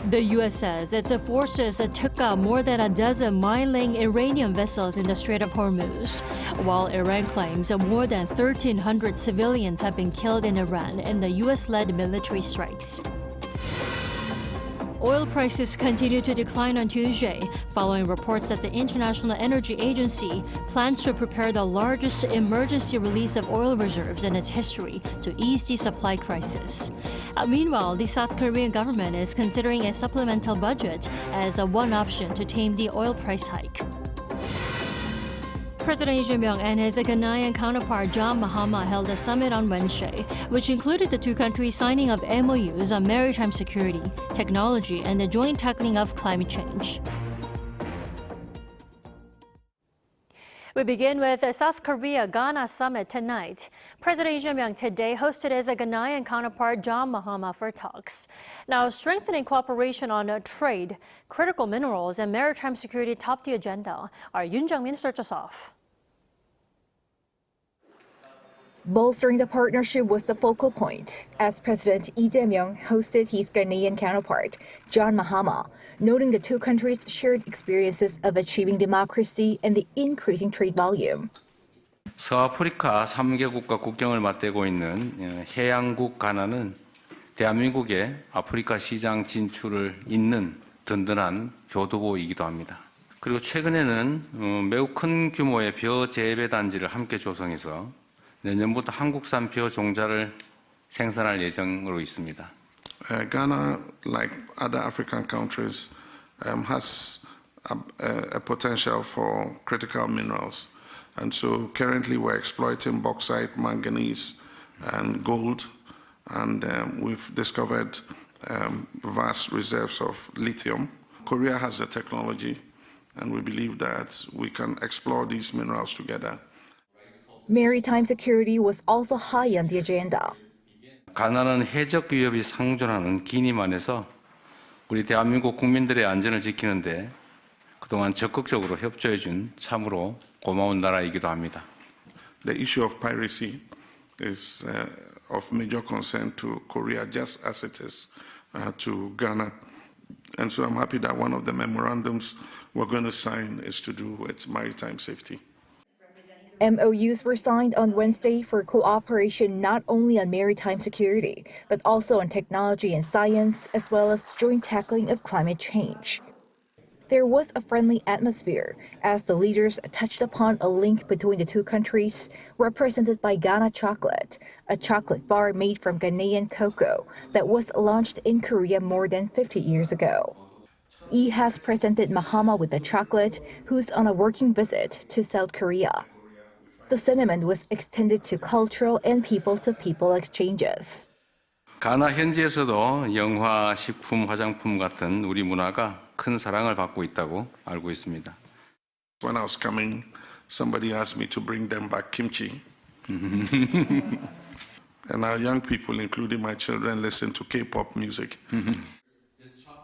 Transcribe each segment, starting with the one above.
The U.S. says its forces took out more than a dozen mining Iranian vessels in the Strait of Hormuz, while Iran claims more than 1,300 civilians have been killed in Iran in the U.S.-led military strikes. Oil prices continue to decline on Tuesday, following reports that the International Energy Agency plans to prepare the largest emergency release of oil reserves in its history to ease the supply crisis. Meanwhile, the South Korean government is considering a supplemental budget as one option to tame the oil price hike. President Lee Jae-myung and his Ghanaian counterpart John Mahama held a summit on Wednesday, which included the two countries signing of MOUs on maritime security, technology, and the joint tackling of climate change. We begin with the South Korea-Ghana summit tonight. President Lee Jae-myung today hosted his Ghanaian counterpart John Mahama for talks. Now, strengthening cooperation on trade, critical minerals, and maritime security topped the agenda. Our Yoon Jung-min starts us off. Bolstering the partnership was the focal point as President Lee Jae-myung hosted his Ghanaian counterpart, John Mahama, noting the two countries' shared experiences of achieving democracy and the increasing trade volume. 서아프리카 3개국과 국경을 맞대고 있는 해양국 가나는 대한민국의 아프리카 시장 진출을 잇는 든든한 교두보이기도 합니다. 그리고 최근에는 매우 큰 규모의 벼 재배 단지를 함께 조성해서 내년부터 한국산 벼 종자를 생산할 예정으로 있습니다. Ghana, like other African countries, has a potential for critical minerals. And so currently we're exploiting bauxite, manganese, and gold. And we've discovered vast reserves of lithium. Korea has the technology, and we believe that we can explore these minerals together. Maritime security was also high on the agenda. 가나는 해적 위협이 상존하는 기니만에서 우리 대한민국 국민들의 안전을 지키는데 그동안 적극적으로 협조해 준 참으로 고마운 나라이기도 합니다. The issue of piracy is of major concern to Korea, just as it is to Ghana. And so I'm happy that one of the memorandums we're going to sign is to do with maritime safety. MOUs were signed on Wednesday for cooperation not only on maritime security, but also on technology and science, as well as joint tackling of climate change. There was a friendly atmosphere as the leaders touched upon a link between the two countries, represented by Ghana Chocolate, a chocolate bar made from Ghanaian cocoa that was launched in Korea more than 50 years ago. Lee has presented Mahama with the chocolate, who's on a working visit to South Korea. The sentiment was extended to cultural and people-to-people exchanges. 가나 현지에서도 영화, 식품, 화장품 같은 우리 문화가 큰 사랑을 받고 있다고 알고 있습니다. When I was coming, somebody asked me to bring them back kimchi. And our young people, including my children, listen to K-pop music.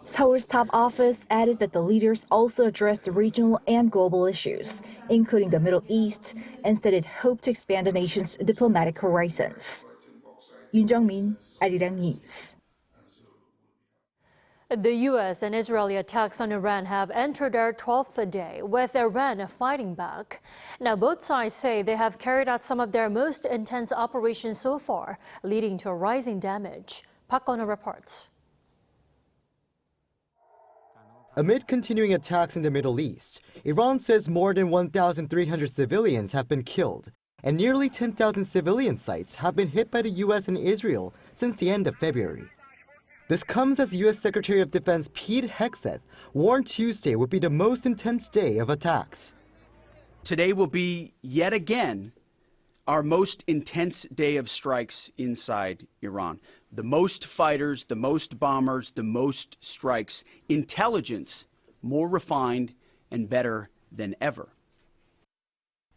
Seoul's top office added that the leaders also addressed regional and global issues, including the Middle East, and said it hoped to expand the nation's diplomatic horizons. Yoon Jung-min, Arirang News. The U.S. and Israeli attacks on Iran have entered their 12th day, with Iran fighting back. Now, both sides say they have carried out some of their most intense operations so far, leading to a rising damage. Park Eun-ho reports. Amid continuing attacks in the Middle East, Iran says more than 1,300 civilians have been killed, and nearly 10,000 civilian sites have been hit by the U.S. and Israel since the end of February. This comes as U.S. Secretary of Defense Pete Hegseth warned Tuesday would be the most intense day of attacks. Today will be, yet again, our most intense day of strikes inside Iran. The most fighters, the most bombers, the most strikes. Intelligence more refined and better than ever.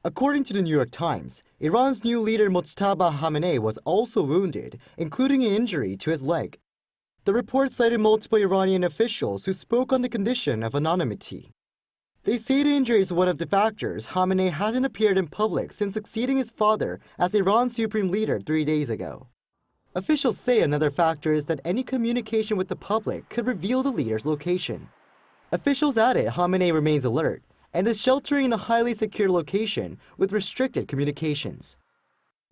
According to the New York Times, Iran's new leader Mojtaba Khamenei was also wounded, including an injury to his leg. The report cited multiple Iranian officials who spoke on the condition of anonymity. They say the injury is one of the factors Khamenei hasn't appeared in public since succeeding his father as Iran's supreme leader 3 days ago. Officials say another factor is that any communication with the public could reveal the leader's location. Officials added Khamenei remains alert and is sheltering in a highly secure location with restricted communications.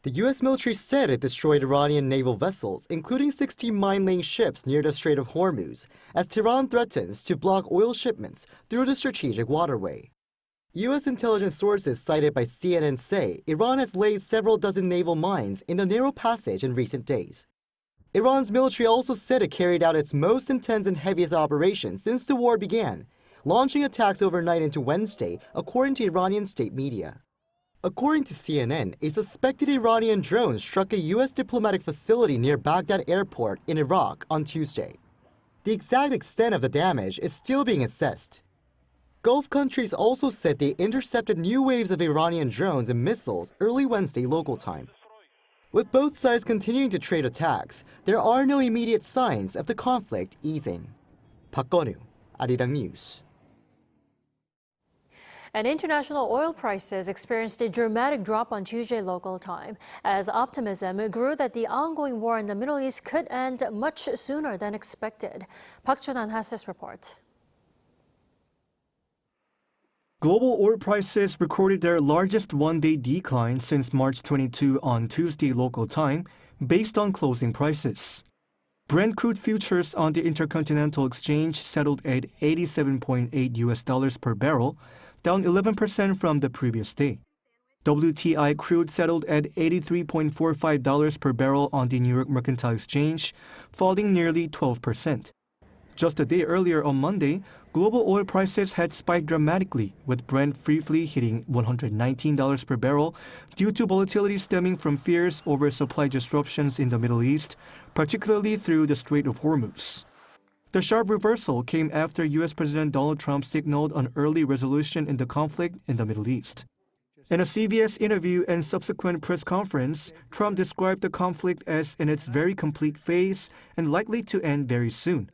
The U.S. military said it destroyed Iranian naval vessels, including 16 mine-laying ships near the Strait of Hormuz, as Tehran threatens to block oil shipments through the strategic waterway. U.S. intelligence sources cited by CNN say Iran has laid several dozen naval mines in the narrow passage in recent days. Iran's military also said it carried out its most intense and heaviest operation since the war began, launching attacks overnight into Wednesday, according to Iranian state media. According to CNN, a suspected Iranian drone struck a U.S. diplomatic facility near Baghdad airport in Iraq on Tuesday. The exact extent of the damage is still being assessed. Gulf countries also said they intercepted new waves of Iranian drones and missiles early Wednesday local time. With both sides continuing to trade attacks, there are no immediate signs of the conflict easing. Park Gonu, Arirang News. And international oil prices experienced a dramatic drop on Tuesday local time as optimism grew that the ongoing war in the Middle East could end much sooner than expected. Park Chun-han has this report. Global oil prices recorded their largest one-day decline since March 22 on Tuesday local time, based on closing prices. Brent crude futures on the Intercontinental Exchange settled at $87.8 per barrel, down 11% from the previous day. WTI crude settled at $83.45 per barrel on the New York Mercantile Exchange, falling nearly 12%. Just a day earlier on Monday, global oil prices had spiked dramatically, with Brent briefly hitting $119 per barrel due to volatility stemming from fears over supply disruptions in the Middle East, particularly through the Strait of Hormuz. The sharp reversal came after U.S. President Donald Trump signaled an early resolution in the conflict in the Middle East. In a CBS interview and subsequent press conference, Trump described the conflict as in its very complete phase and likely to end very soon.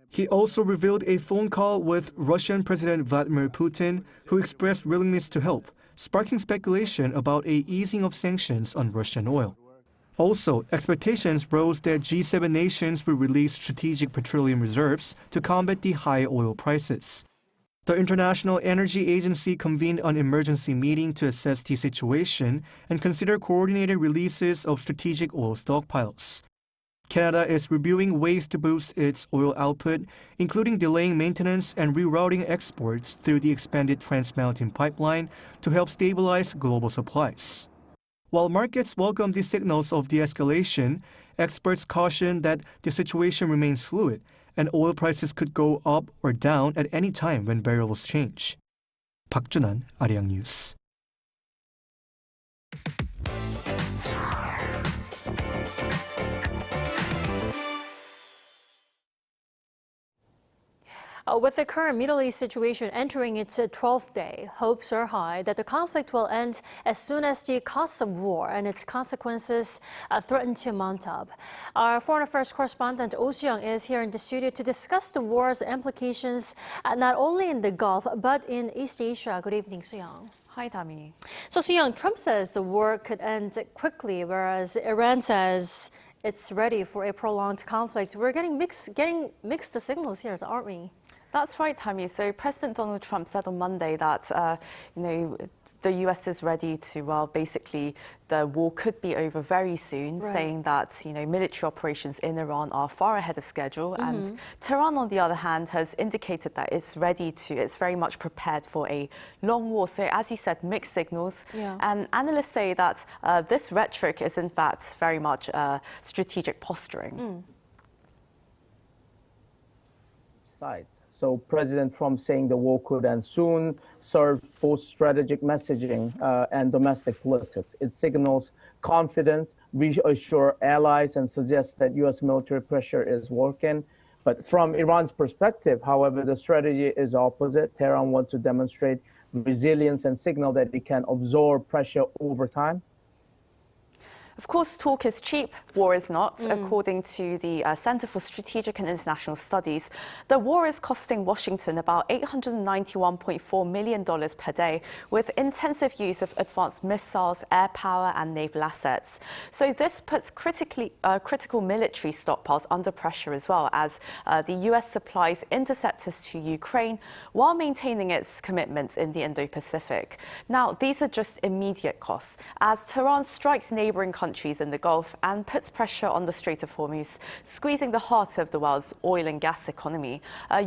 He also revealed a phone call with Russian President Vladimir Putin, who expressed willingness to help, sparking speculation about an easing of sanctions on Russian oil. Also, expectations rose that G7 nations will release strategic petroleum reserves to combat the high oil prices. The International Energy Agency convened an emergency meeting to assess the situation and consider coordinated releases of strategic oil stockpiles. Canada is reviewing ways to boost its oil output, including delaying maintenance and rerouting exports through the expanded Trans Mountain pipeline to help stabilize global supplies. While markets welcome the signals of de-escalation, experts caution that the situation remains fluid and oil prices could go up or down at any time when variables change. Park Jun-han, Arirang News. With the current Middle East situation entering its 12th day, hopes are high that the conflict will end as soon as the costs of war and its consequences threaten to mount up. Our foreign affairs correspondent Oh Soo-young is here in the studio to discuss the war's implications not only in the Gulf but in East Asia. Good evening, Soo-young. Hi, Dami. So, Soo-young, Trump says the war could end quickly, whereas Iran says it's ready for a prolonged conflict. We're getting mixed signals here, aren't we? That's right, Tammy. So President Donald Trump said on Monday that, the U.S. is ready to, basically, the war could be over very soon, right, saying that, military operations in Iran are far ahead of schedule. And Tehran, on the other hand, has indicated that it's very much prepared for a long war. So, as you said, mixed signals. Yeah. And analysts say that this rhetoric is, in fact, very much strategic posturing. Sides. So President Trump saying the war could end soon served both strategic messaging and domestic politics. It signals confidence, reassure allies, and suggests that U.S. military pressure is working. But from Iran's perspective, however, the strategy is opposite. Tehran wants to demonstrate resilience and signal that it can absorb pressure over time. Of course, talk is cheap, war is not. According to the Center for Strategic and International Studies, the war is costing Washington about $891.4 million per day, with intensive use of advanced missiles, air power, and naval assets. So this puts critical military stockpiles under pressure as well, as the U.S. supplies interceptors to Ukraine while maintaining its commitments in the Indo-Pacific. Now, these are just immediate costs, as Tehran strikes neighboring countries in the Gulf and puts pressure on the Strait of Hormuz, squeezing the heart of the world's oil and gas economy.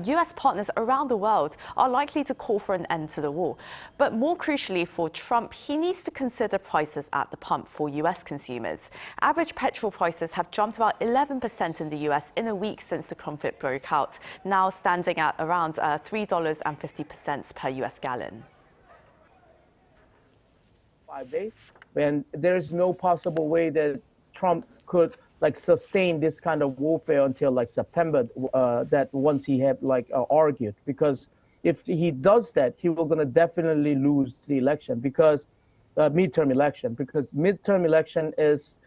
U.S. partners around the world are likely to call for an end to the war. But more crucially for Trump, he needs to consider prices at the pump for U.S. consumers. Average petrol prices have jumped about 11% in the U.S. in a week since the conflict broke out, now standing at around $3.50 per U.S. gallon. 5 days, and there is no possible way that Trump could sustain this kind of warfare until September. That once he had argued, because if he does that, he will gonna definitely lose the election, because midterm election is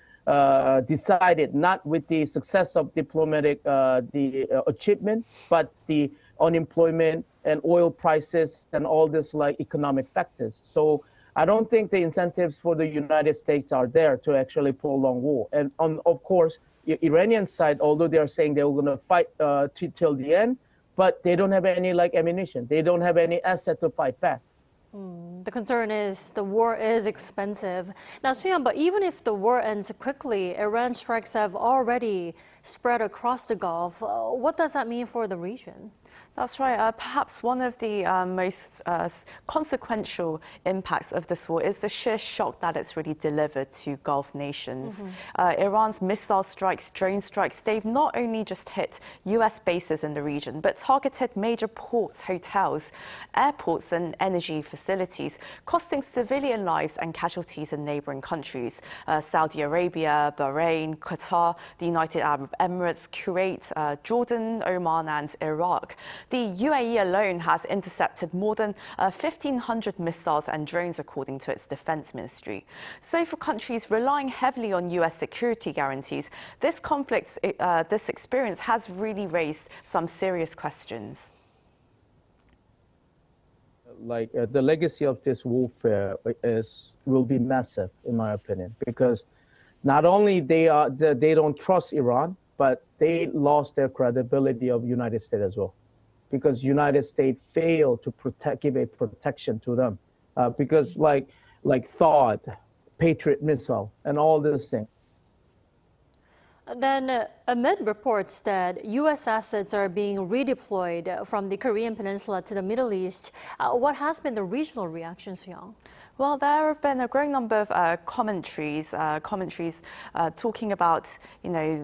decided not with the success of diplomatic achievement, but the unemployment and oil prices and all this economic factors. So I don't think the incentives for the United States are there to actually prolong war. And of course, the Iranian side, although they are saying they're going to fight till the end, but they don't have any ammunition. They don't have any asset to fight back. The concern is the war is expensive. Now, Soo-yeon, but even if the war ends quickly, Iran strikes have already spread across the Gulf. What does that mean for the region? That's right. Perhaps one of the most consequential impacts of this war is the sheer shock that it's really delivered to Gulf nations. Iran's missile strikes, drone strikes, they've not only just hit U.S. bases in the region, but targeted major ports, hotels, airports and energy facilities, costing civilian lives and casualties in neighboring countries. Saudi Arabia, Bahrain, Qatar, the United Arab Emirates, Kuwait, Jordan, Oman and Iraq. The UAE alone has intercepted more than 1,500 missiles and drones, according to its defense ministry. So for countries relying heavily on U.S. security guarantees, this conflict, this experience has really raised some serious questions. The legacy of this warfare will be massive, in my opinion, because not only they don't trust Iran, but they lost their credibility of United States as well, because United States failed to give a protection to them, because like THAAD, Patriot missile, and all those things. Then, amid reports that U.S. assets are being redeployed from the Korean Peninsula to the Middle East, what has been the regional reaction, Soo-yeon? Well, there have been a growing number of commentaries talking about,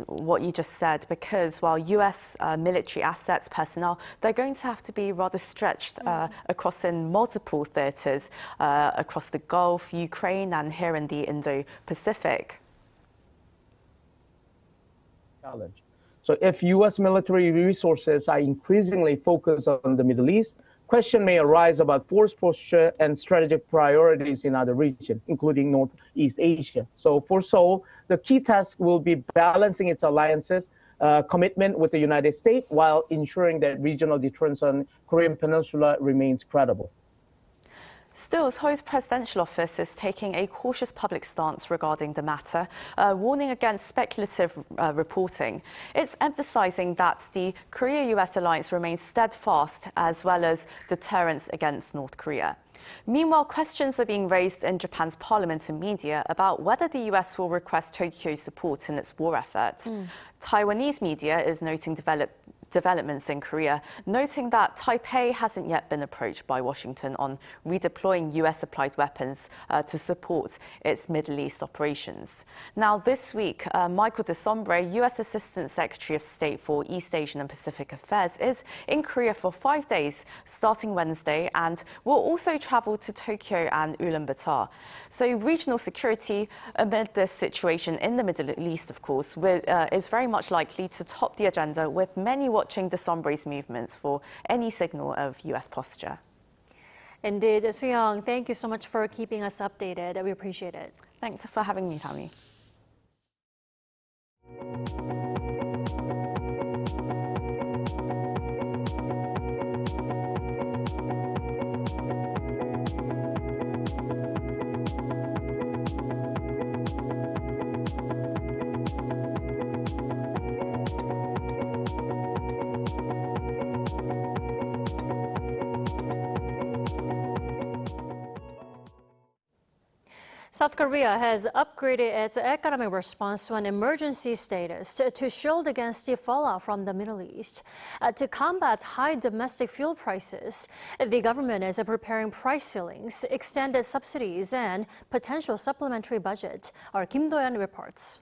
what you just said, because while U.S. military assets, personnel, they're going to have to be rather stretched across in multiple theatres across the Gulf, Ukraine, and here in the Indo-Pacific. Challenge. So if U.S. military resources are increasingly focused on the Middle East, question may arise about force posture and strategic priorities in other regions, including Northeast Asia. So for Seoul, the key task will be balancing its alliances, commitment with the United States, while ensuring that regional deterrence on Korean Peninsula remains credible. Still, Seoul's presidential office is taking a cautious public stance regarding the matter, warning against speculative reporting. It's emphasizing that the Korea-U.S. alliance remains steadfast, as well as deterrence against North Korea. Meanwhile, questions are being raised in Japan's parliament and media about whether the U.S. will request Tokyo's support in its war effort. Taiwanese media is noting developments in Korea, noting that Taipei hasn't yet been approached by Washington on redeploying US-supplied weapons to support its Middle East operations. Now, this week, Michael DeSombre, US Assistant Secretary of State for East Asian and Pacific Affairs, is in Korea for 5 days, starting Wednesday, and will also travel to Tokyo and Ulaanbaatar. So regional security amid this situation in the Middle East, of course, is very much likely to top the agenda, with many watching DeSombre's movements for any signal of U.S. posture. Indeed. Soo-yeon, thank you so much for keeping us updated. We appreciate it. Thanks for having me, Tammy. South Korea has upgraded its economic response to an emergency status to shield against the fallout from the Middle East. To combat high domestic fuel prices, the government is preparing price ceilings, extended subsidies, and potential supplementary budget. Our Kim Do-yeon reports.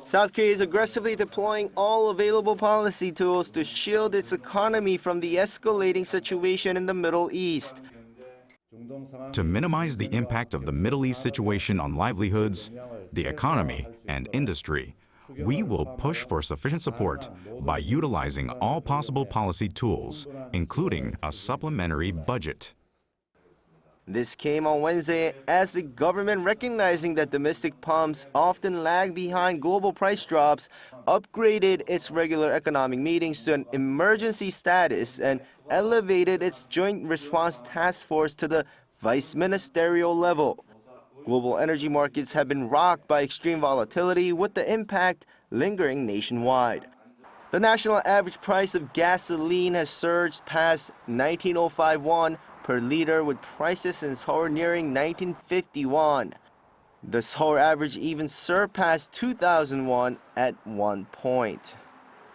South Korea is aggressively deploying all available policy tools to shield its economy from the escalating situation in the Middle East. To minimize the impact of the Middle East situation on livelihoods, the economy, and industry, we will push for sufficient support by utilizing all possible policy tools, including a supplementary budget. This came on Wednesday as the government, recognizing that domestic pumps often lag behind global price drops, upgraded its regular economic meetings to an emergency status and elevated its Joint Response Task Force to the vice ministerial level. Global energy markets have been rocked by extreme volatility, with the impact lingering nationwide. The national average price of gasoline has surged past 1905 won per liter, with prices in Seoul nearing 1950 won. The Seoul average even surpassed 2,000 won at one point.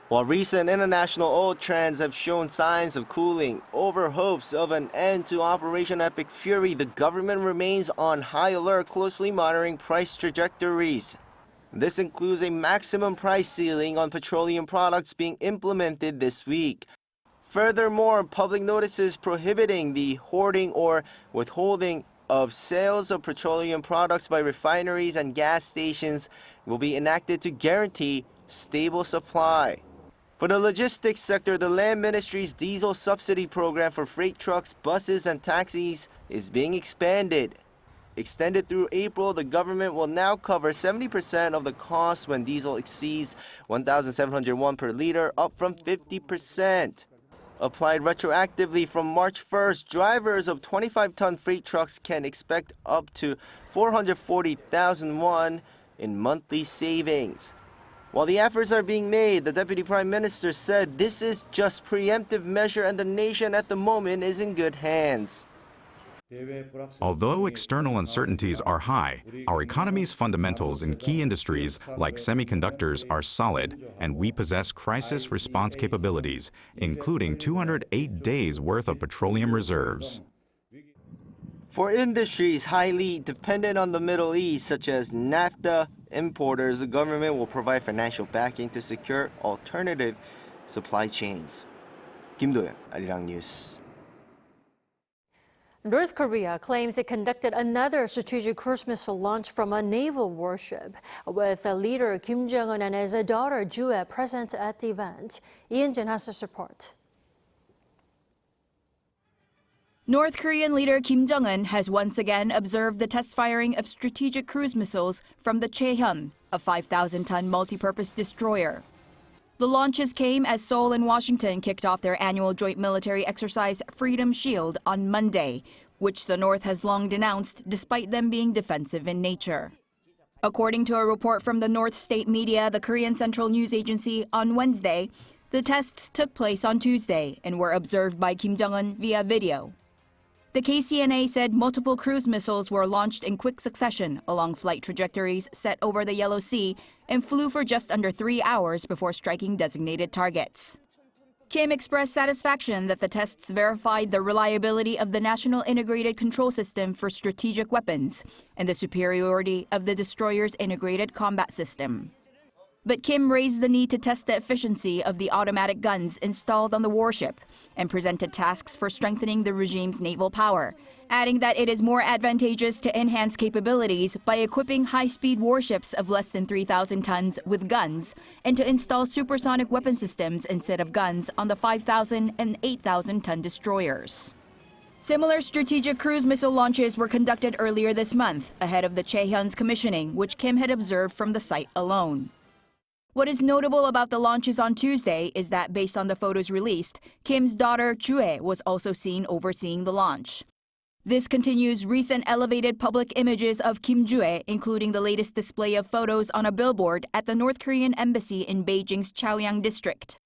While recent international oil trends have shown signs of cooling over hopes of an end to Operation Epic Fury, the government remains on high alert, closely monitoring price trajectories. This includes a maximum price ceiling on petroleum products being implemented this week. Furthermore, public notices prohibiting the hoarding or withholding of sales of petroleum products by refineries and gas stations will be enacted to guarantee stable supply. For the logistics sector, the Land Ministry's diesel subsidy program for freight trucks, buses, and taxis is being expanded. Extended through April, the government will now cover 70% of the cost when diesel exceeds 1,700 won per liter, up from 50%. Applied retroactively from March 1st, drivers of 25-ton freight trucks can expect up to 440,000 won in monthly savings. While the efforts are being made, the Deputy Prime Minister said this is just preemptive measure and the nation at the moment is in good hands. Although external uncertainties are high, our economy's fundamentals in key industries like semiconductors are solid, and we possess crisis response capabilities, including 208 days' worth of petroleum reserves. For industries highly dependent on the Middle East, such as naphtha importers, the government will provide financial backing to secure alternative supply chains. Kim Do-yeon, Arirang News. North Korea claims it conducted another strategic cruise missile launch from a naval warship, with leader Kim Jong-un and his daughter Joo-ae present at the event. Ian-jin has this report. North Korean leader Kim Jong-un has once again observed the test firing of strategic cruise missiles from the Chaehyun, a 5,000-ton multi-purpose destroyer. The launches came as Seoul and Washington kicked off their annual joint military exercise Freedom Shield on Monday, which the North has long denounced despite them being defensive in nature. According to a report from the North state media, the Korean Central News Agency, on Wednesday, the tests took place on Tuesday and were observed by Kim Jong-un via video. The KCNA said multiple cruise missiles were launched in quick succession along flight trajectories set over the Yellow Sea and flew for just under 3 hours before striking designated targets. Kim expressed satisfaction that the tests verified the reliability of the National Integrated Control System for Strategic Weapons and the superiority of the destroyer's integrated combat system. But Kim raised the need to test the efficiency of the automatic guns installed on the warship and presented tasks for strengthening the regime's naval power, adding that it is more advantageous to enhance capabilities by equipping high-speed warships of less than 3,000 tons with guns and to install supersonic weapon systems instead of guns on the 5,000 and 8,000-ton destroyers. Similar strategic cruise missile launches were conducted earlier this month, ahead of the Chaehyun's commissioning, which Kim had observed from the site alone. What is notable about the launches on Tuesday is that, based on the photos released, Kim's daughter Joo-ae was also seen overseeing the launch. This continues recent elevated public images of Kim Joo-ae, including the latest display of photos on a billboard at the North Korean embassy in Beijing's Chaoyang district.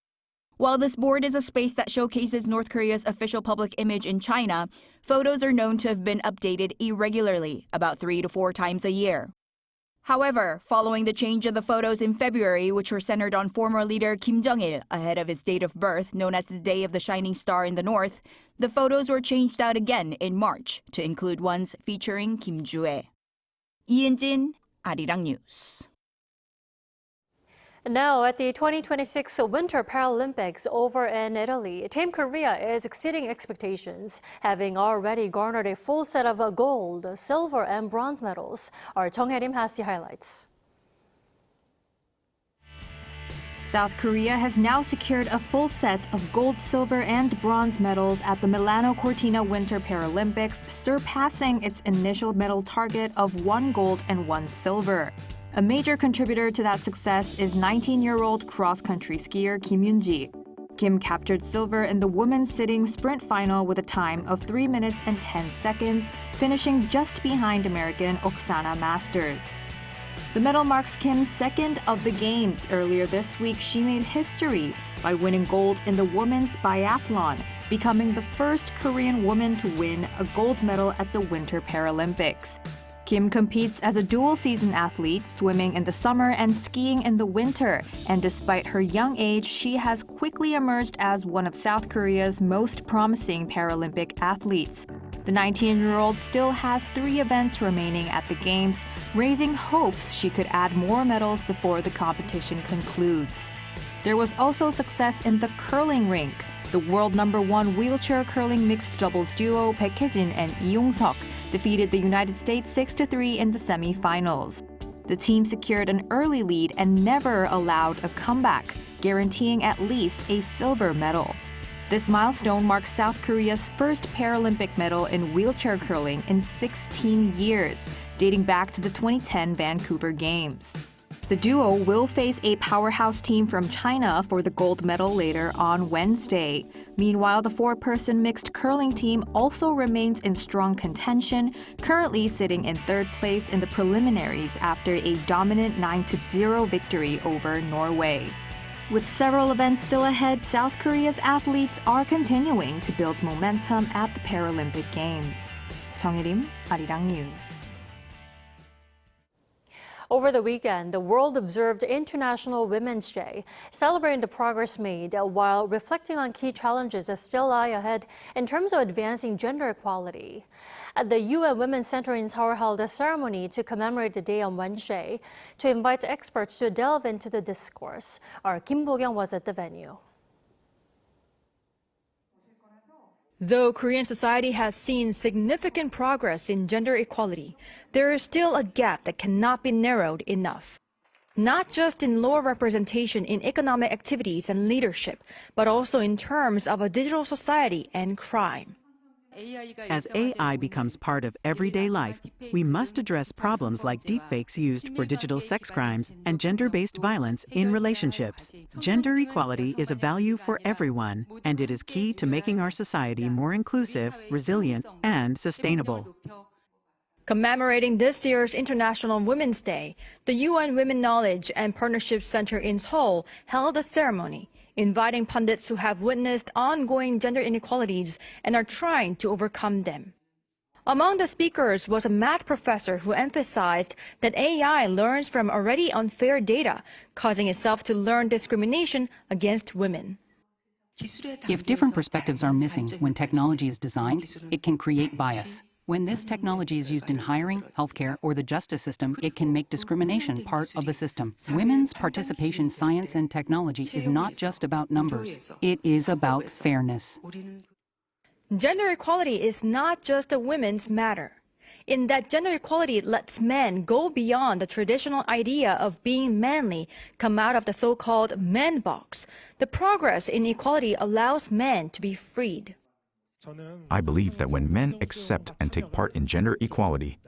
While this board is a space that showcases North Korea's official public image in China, photos are known to have been updated irregularly, about 3 to 4 times a year. However, following the change of the photos in February, which were centered on former leader Kim Jong-il ahead of his date of birth, known as the Day of the Shining Star in the North, the photos were changed out again in March to include ones featuring Kim Joo-ae. 이은진, Arirang News. Now, at the 2026 Winter Paralympics over in Italy, Team Korea is exceeding expectations, having already garnered a full set of gold, silver, and bronze medals. Our Jung Hae-rim has the highlights. South Korea has now secured a full set of gold, silver, and bronze medals at the Milano-Cortina Winter Paralympics, surpassing its initial medal target of 1 gold and 1 silver. A major contributor to that success is 19-year-old cross-country skier Kim Yoon-ji. Kim captured silver in the women's sitting sprint final with a time of 3 minutes and 10 seconds, finishing just behind American Oksana Masters. The medal marks Kim's second of the Games. Earlier this week, she made history by winning gold in the women's biathlon, becoming the first Korean woman to win a gold medal at the Winter Paralympics. Kim competes as a dual-season athlete, swimming in the summer and skiing in the winter, and despite her young age, she has quickly emerged as one of South Korea's most promising Paralympic athletes. The 19-year-old still has 3 events remaining at the Games, raising hopes she could add more medals before the competition concludes. There was also success in the curling rink. The world #1 wheelchair curling mixed doubles duo Baek Hye-jin and Lee Yong-seok defeated the United States 6-3 in the semifinals. The team secured an early lead and never allowed a comeback, guaranteeing at least a silver medal. This milestone marks South Korea's first Paralympic medal in wheelchair curling in 16 years, dating back to the 2010 Vancouver Games. The duo will face a powerhouse team from China for the gold medal later on Wednesday. Meanwhile, the 4-person mixed curling team also remains in strong contention, currently sitting in 3rd place in the preliminaries after a dominant 9-0 victory over Norway. With several events still ahead, South Korea's athletes are continuing to build momentum at the Paralympic Games. Jung Hae-rim, Arirang News. Over the weekend, the world observed International Women's Day, celebrating the progress made while reflecting on key challenges that still lie ahead in terms of advancing gender equality. At the UN Women's Center in Seoul held a ceremony to commemorate the day on Wednesday to invite experts to delve into the discourse. Our Kim Bo-kyung was at the venue. Though Korean society has seen significant progress in gender equality, there is still a gap that cannot be narrowed enough. Not just in lower representation in economic activities and leadership, but also in terms of a digital society and crime. As AI becomes part of everyday life, we must address problems like deepfakes used for digital sex crimes and gender-based violence in relationships. Gender equality is a value for everyone, and it is key to making our society more inclusive, resilient, and sustainable. Commemorating this year's International Women's Day, the UN Women Knowledge and Partnership Center in Seoul held a ceremony, inviting pundits who have witnessed ongoing gender inequalities and are trying to overcome them. Among the speakers was a math professor who emphasized that AI learns from already unfair data, causing itself to learn discrimination against women. If different perspectives are missing when technology is designed, it can create bias. When this technology is used in hiring, healthcare, or the justice system, it can make discrimination part of the system. Women's participation in science and technology is not just about numbers. It is about fairness. Gender equality is not just a women's matter, in that gender equality lets men go beyond the traditional idea of being manly, come out of the so-called man box. The progress in equality allows men to be freed. I believe that when men accept and take part in gender equality,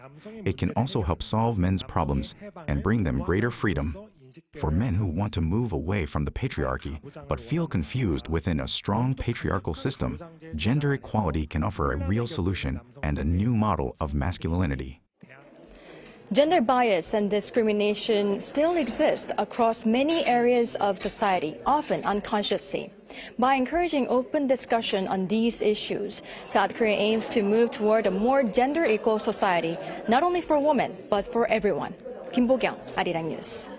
it can also help solve men's problems and bring them greater freedom. For men who want to move away from the patriarchy but feel confused within a strong patriarchal system, gender equality can offer a real solution and a new model of masculinity. Gender bias and discrimination still exist across many areas of society, often unconsciously. By encouraging open discussion on these issues, South Korea aims to move toward a more gender-equal society, not only for women, but for everyone. Kim Bo-kyung, Arirang News.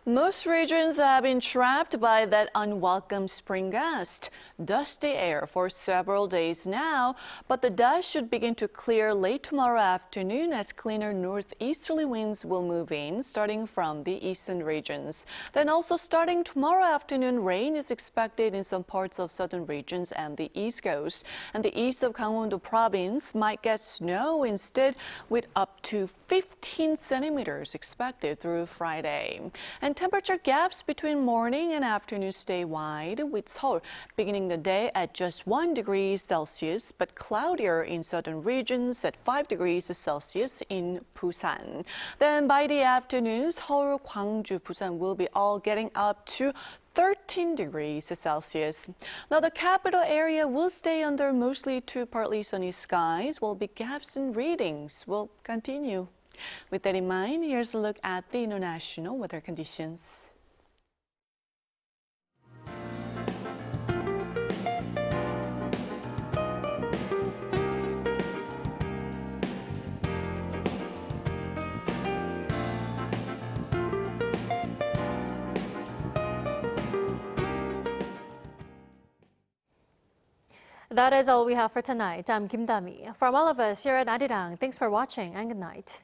Most regions have been trapped by that unwelcome spring gust. Dusty air for several days now, but the dust should begin to clear late tomorrow afternoon as cleaner northeasterly winds will move in, starting from the eastern regions. Then also starting tomorrow afternoon, rain is expected in some parts of southern regions and the east coast. And the east of Gangwon-do province might get snow instead, with up to 15 centimeters expected through Friday. And temperature gaps between morning and afternoon stay wide, with Seoul beginning the day at just 1 degree Celsius, but cloudier in southern regions at 5 degrees Celsius in Busan. Then by the afternoon, Seoul, Gwangju, Busan will be all getting up to 13 degrees Celsius. Now, the capital area will stay under mostly to partly sunny skies, while big gaps in readings will continue. With that in mind, here's a look at the international weather conditions. That is all we have for tonight. I'm Kim Dami. From all of us here at Arirang, thanks for watching and good night.